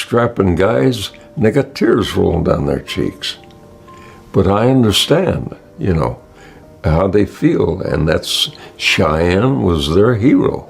strapping guys, and they got tears rolling down their cheeks. But I understand, how they feel, and that's Cheyenne was their hero.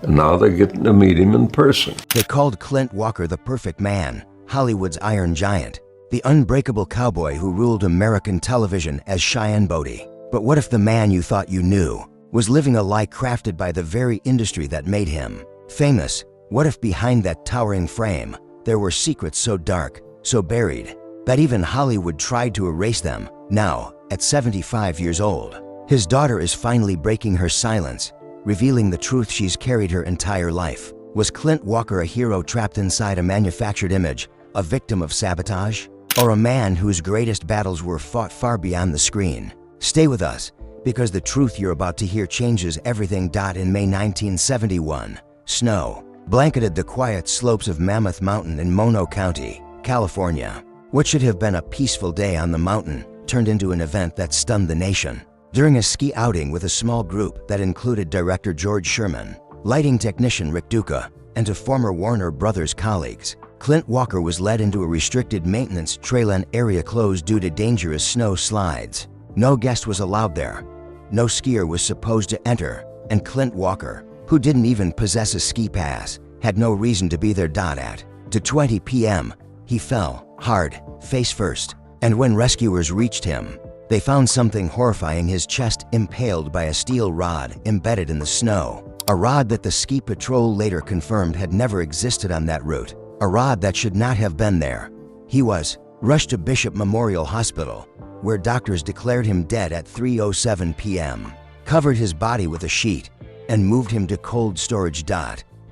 And now they're getting to meet him in person. They called Clint Walker the perfect man, Hollywood's Iron Giant, the unbreakable cowboy who ruled American television as Cheyenne Bodie. But what if the man you thought you knew was living a lie crafted by the very industry that made him famous? What if behind that towering frame, there were secrets so dark, so buried, that even Hollywood tried to erase them? Now, at 75 years old, his daughter is finally breaking her silence, revealing the truth she's carried her entire life. Was Clint Walker a hero trapped inside a manufactured image, a victim of sabotage, or a man whose greatest battles were fought far beyond the screen? Stay with us, because the truth you're about to hear changes everything. In May 1971, snow blanketed the quiet slopes of Mammoth Mountain in Mono County, California. What should have been a peaceful day on the mountain turned into an event that stunned the nation. During a ski outing with a small group that included director George Sherman, lighting technician Rick Duca, and two former Warner Brothers colleagues, Clint Walker was led into a restricted maintenance trail area closed due to dangerous snow slides. No guest was allowed there. No skier was supposed to enter, and Clint Walker, who didn't even possess a ski pass, had no reason to be there. At 2:20 p.m., he fell, hard, face first, and when rescuers reached him, they found something horrifying: his chest impaled by a steel rod embedded in the snow. A rod that the ski patrol later confirmed had never existed on that route. A rod that should not have been there. He was rushed to Bishop Memorial Hospital, where doctors declared him dead at 3:07 p.m., covered his body with a sheet, and moved him to cold storage.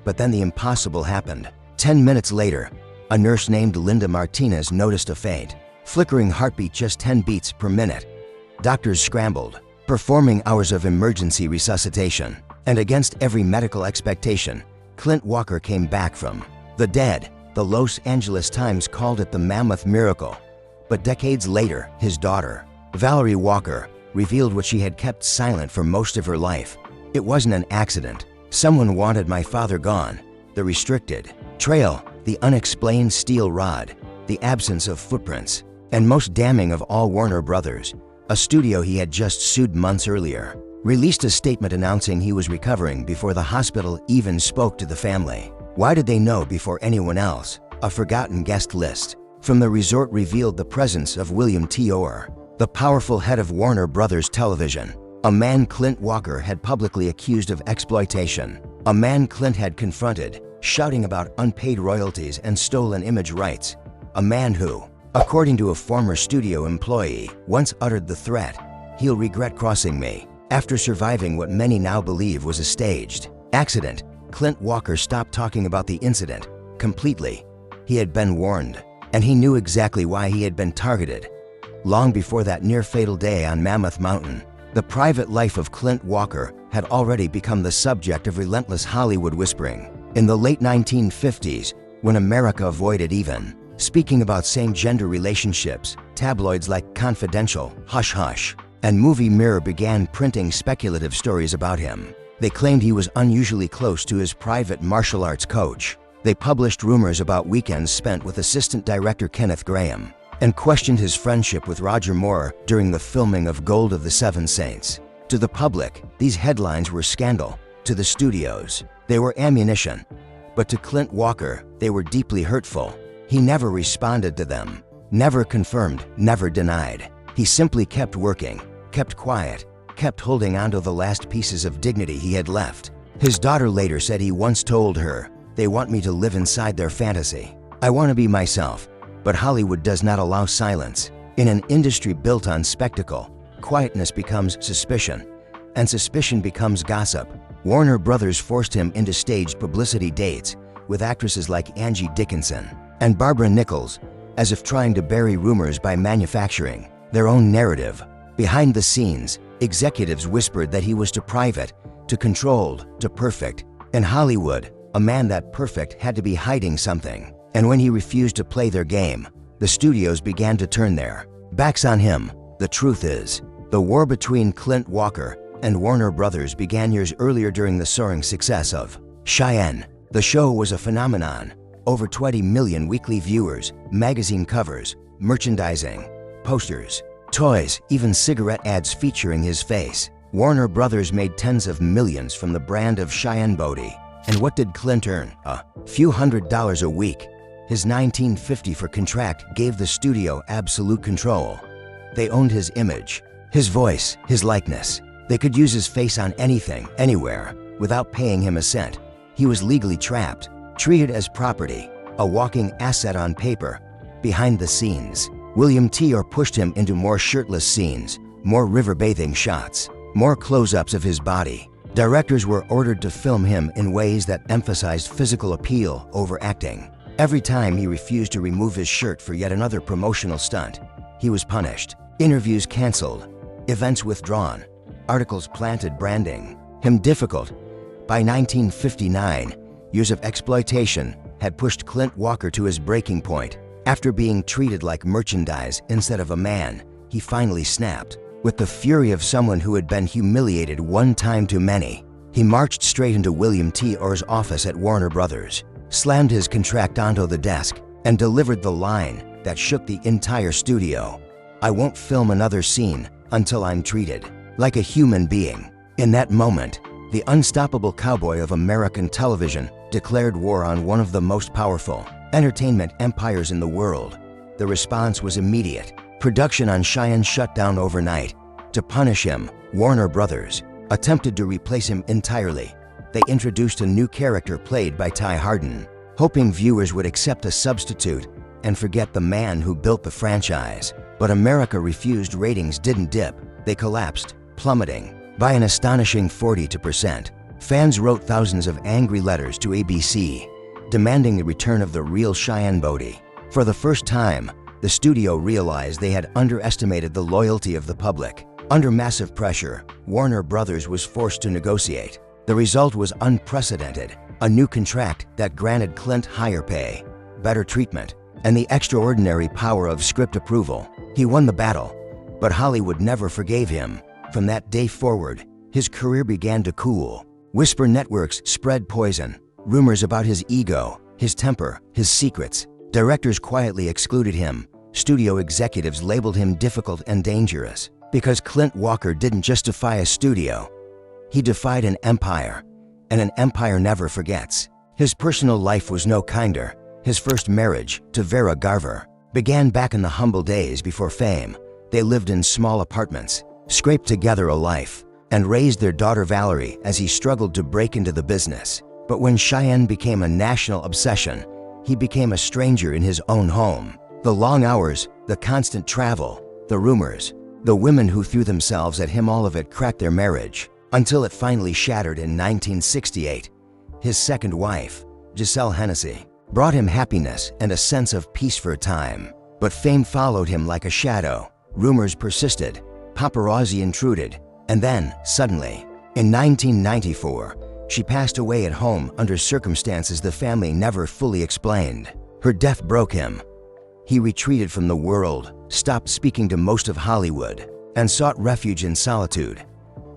But then the impossible happened. 10 minutes later, a nurse named Linda Martinez noticed a faint, flickering heartbeat, just 10 beats per minute. Doctors scrambled, performing hours of emergency resuscitation, and against every medical expectation, Clint Walker came back from the dead. The Los Angeles Times called it the Mammoth Miracle. But decades later, his daughter, Valerie Walker, revealed what she had kept silent for most of her life. It wasn't an accident. Someone wanted my father gone. The restricted trail, the unexplained steel rod, the absence of footprints, and most damning of all, Warner Brothers, a studio he had just sued months earlier, released a statement announcing he was recovering before the hospital even spoke to the family. Why did they know before anyone else? A forgotten guest list from the resort revealed the presence of William T. Orr, the powerful head of Warner Brothers Television, a man Clint Walker had publicly accused of exploitation, a man Clint had confronted, shouting about unpaid royalties and stolen image rights, a man who, according to a former studio employee, once uttered the threat, "He'll regret crossing me." After surviving what many now believe was a staged accident, Clint Walker stopped talking about the incident completely. He had been warned, and he knew exactly why he had been targeted. Long before that near-fatal day on Mammoth Mountain, the private life of Clint Walker had already become the subject of relentless Hollywood whispering. In the late 1950s, when America avoided even speaking about same-gender relationships, tabloids like Confidential, Hush Hush, and Movie Mirror began printing speculative stories about him. They claimed he was unusually close to his private martial arts coach. They published rumors about weekends spent with assistant director Kenneth Graham, and questioned his friendship with Roger Moore during the filming of Gold of the Seven Saints. To the public, these headlines were scandal. To the studios, they were ammunition. But to Clint Walker, they were deeply hurtful. He never responded to them, never confirmed, never denied. He simply kept working, kept quiet, kept holding onto the last pieces of dignity he had left. His daughter later said he once told her, "They want me to live inside their fantasy. I want to be myself, but Hollywood does not allow silence. In an industry built on spectacle, quietness becomes suspicion, and suspicion becomes gossip." Warner Brothers forced him into staged publicity dates with actresses like Angie Dickinson and Barbara Nichols, as if trying to bury rumors by manufacturing their own narrative. Behind the scenes, executives whispered that he was too private, too controlled, too perfect. In Hollywood, a man that perfect had to be hiding something. And when he refused to play their game, the studios began to turn their backs on him. The truth is, the war between Clint Walker and Warner Brothers began years earlier during the soaring success of Cheyenne. The show was a phenomenon, over 20 million weekly viewers, magazine covers, merchandising, posters, toys, even cigarette ads featuring his face. Warner Brothers made tens of millions from the brand of Cheyenne Bodie. And what did Clint earn? A few $100s a week. His $19.50 contract gave the studio absolute control. They owned his image, his voice, his likeness. They could use his face on anything, anywhere, without paying him a cent. He was legally trapped, treated as property, a walking asset on paper. Behind the scenes, William T. Orr pushed him into more shirtless scenes, more river bathing shots, more close-ups of his body. Directors were ordered to film him in ways that emphasized physical appeal over acting. Every time he refused to remove his shirt for yet another promotional stunt, he was punished. Interviews canceled, events withdrawn, articles planted branding him difficult. By 1959, years of exploitation had pushed Clint Walker to his breaking point. After being treated like merchandise instead of a man, he finally snapped. With the fury of someone who had been humiliated one time too many, he marched straight into William T. Orr's office at Warner Brothers, slammed his contract onto the desk, and delivered the line that shook the entire studio. "I won't film another scene until I'm treated like a human being." In that moment, the unstoppable cowboy of American television declared war on one of the most powerful entertainment empires in the world. The response was immediate. Production on Cheyenne shut down overnight. To punish him, Warner Brothers attempted to replace him entirely. They introduced a new character played by Ty Hardin, hoping viewers would accept a substitute and forget the man who built the franchise. But America refused. Ratings didn't dip, they collapsed, plummeting by an astonishing 42%. Fans wrote thousands of angry letters to ABC, demanding the return of the real Cheyenne Bodie. For the first time, the studio realized they had underestimated the loyalty of the public. Under massive pressure, Warner Brothers was forced to negotiate. The result was unprecedented, a new contract that granted Clint higher pay, better treatment, and the extraordinary power of script approval. He won the battle, but Hollywood never forgave him. From that day forward, his career began to cool. Whisper networks spread poison, rumors about his ego, his temper, his secrets. Directors quietly excluded him. Studio executives labeled him difficult and dangerous. Because Clint Walker didn't just defy a studio, he defied an empire, and an empire never forgets. His personal life was no kinder. His first marriage, to Vera Garver, began back in the humble days before fame. They lived in small apartments, scraped together a life, and raised their daughter Valerie as he struggled to break into the business. But when Cheyenne became a national obsession, he became a stranger in his own home. The long hours, the constant travel, the rumors, the women who threw themselves at him, all of it cracked their marriage, until it finally shattered in 1968. His second wife, Giselle Hennessy, brought him happiness and a sense of peace for a time. But fame followed him like a shadow. Rumors persisted, paparazzi intruded, and then, suddenly, in 1994, she passed away at home under circumstances the family never fully explained. Her death broke him. He retreated from the world, stopped speaking to most of Hollywood, and sought refuge in solitude.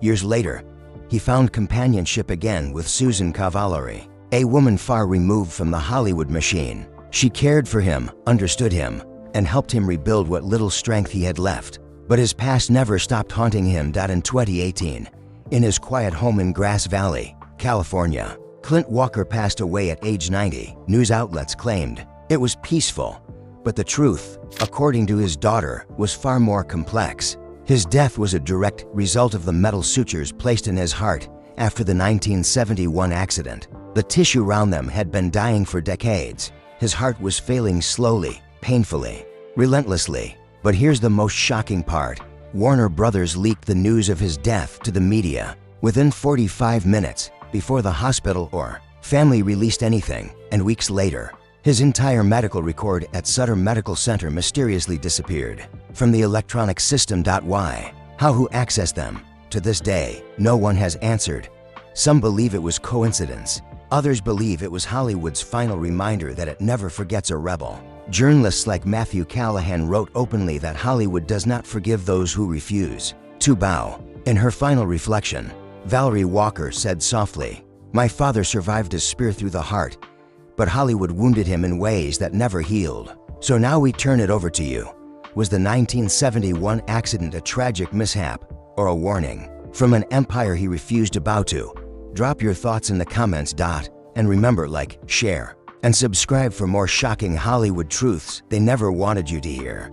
Years later, he found companionship again with Susan Cavallari, a woman far removed from the Hollywood machine. She cared for him, understood him, and helped him rebuild what little strength he had left. But his past never stopped haunting him. In 2018, in his quiet home in Grass Valley, California, Clint Walker passed away at age 90. News outlets claimed it was peaceful, but the truth, according to his daughter, was far more complex. His death was a direct result of the metal sutures placed in his heart after the 1971 accident. The tissue around them had been dying for decades. His heart was failing slowly, painfully, relentlessly. But here's the most shocking part. Warner Brothers leaked the news of his death to the media within 45 minutes before the hospital or family released anything, and weeks later, his entire medical record at Sutter Medical Center mysteriously disappeared from the electronic system. Why? How? Who accessed them? To this day, no one has answered. Some believe it was coincidence. Others believe it was Hollywood's final reminder that it never forgets a rebel. Journalists like Matthew Callahan wrote openly that Hollywood does not forgive those who refuse to bow. In her final reflection, Valerie Walker said softly, "My father survived a spear through the heart, but Hollywood wounded him in ways that never healed. So now we turn it over to you. Was the 1971 accident a tragic mishap or a warning from an empire he refused to bow to? Drop your thoughts in the comments. And remember, like, share, and subscribe for more shocking Hollywood truths they never wanted you to hear.